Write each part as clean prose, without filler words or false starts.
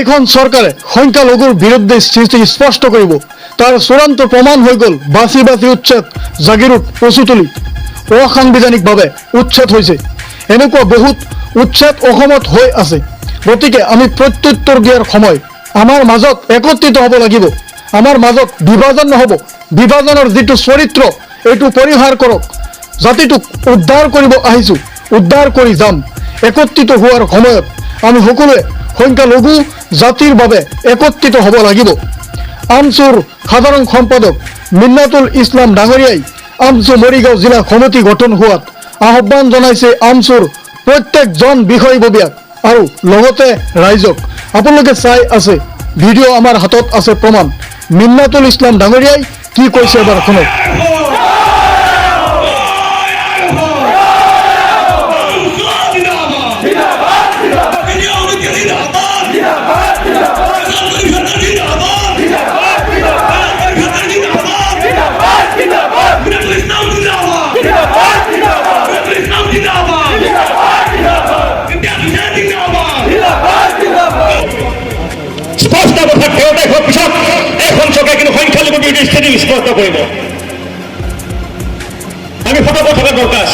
এইখন চৰকাৰে সংখ্যালঘুৰ বিৰুদ্ধে স্থিতি স্পষ্ট কৰিব তাৰ চূড়ান্ত প্ৰমাণ হৈ গ'ল বাছি বাছি উচ্ছেদ জাগিৰোড কচুতলি অসাংবিধানিকভাৱে উচ্ছেদ হৈছে এনেকুৱা বহুত উচ্ছেদ অসমত হৈ আছে গতিকে আমি প্ৰত্যুত্তৰ দিয়াৰ সময় আমাৰ মাজত একত্ৰিত হ'ব লাগিব আমাৰ মাজত বিভাজন নহ'ব বিভাজনৰ যিটো চৰিত্ৰ এইটো পৰিহাৰ কৰক জাতিটোক উদ্ধাৰ কৰিব আহিছোঁ উদ্ধাৰ কৰি যাম একত্ৰিত হোৱাৰ সময়ত আমি সকলোৱে সংখ্যালঘু জাতিৰ বাবে একত্ৰিত হ'ব লাগিব আমচুৰ সাধাৰণ সম্পাদক মিন্নাতুল ইছলাম ডাঙৰীয়াই আমচু মৰিগাঁও জিলা সমিতি গঠন হোৱাত আহ্বান জনাইছে আমচুৰ প্ৰত্যেকজন বিষয়ববীয়াক আৰু লগতে ৰাইজক আপোনালোকে চাই আছে ভিডিঅ' আমাৰ হাতত আছে প্ৰমাণ মিন্নাতুল ইছলাম ডাঙৰীয়াই কি কৈছে এবাৰ শুনক স্পষ্ট কৰিব আমি ফটো থকা দৰকাৰ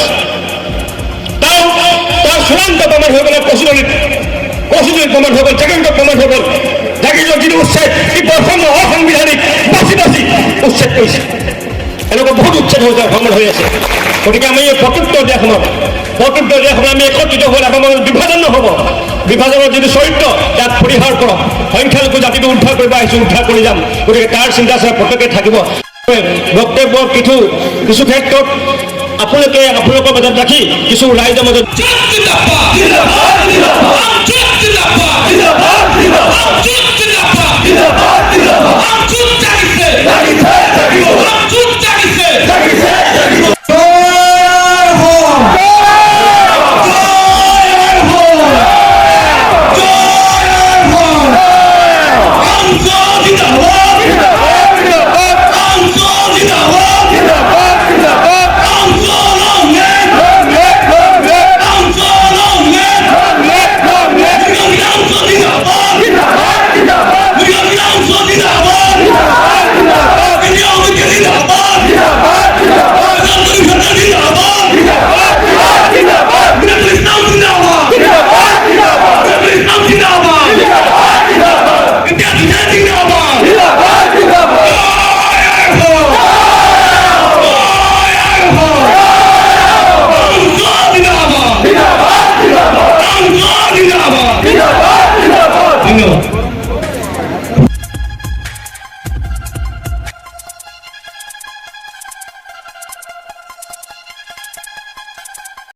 তাৰ চূড়ান্ত প্ৰমাণ হৈ গ'ল কচুতলিত প্ৰমাণ হৈ গ'ল জাগিৰোডত প্ৰমাণ হৈ গ'ল জাগিৰোডৰ যিটো উচ্ছেদ ই প্ৰথম অসাংবিধানিক বাছি বাছি উচ্ছেদ কৰিছে এনেকুৱা বহুত উচ্ছেদ হৈ যায় ভ্ৰমণ হৈ আছে গতিকে আমি এই প্ৰত্যুত্তৰ দিয়া সময়ত আমি একত্ৰিত হৈ আমাৰ মাজত বিভাজন নহ'ব বিভাজনৰ যিটো চৰিত্ৰ তাক পৰিহাৰ কৰক সংখ্যালঘু জাতিটো উদ্ধাৰ কৰিব আহিছোঁ উদ্ধাৰ কৰি যাম গতিকে তাৰ চিন্তা চৰ্চা প্ৰত্যেকে থাকিব বক্তব্যৰ কিছু ক্ষেত্ৰত আপোনালোকৰ মাজত ৰাখি কিছু ৰাইজৰ মাজত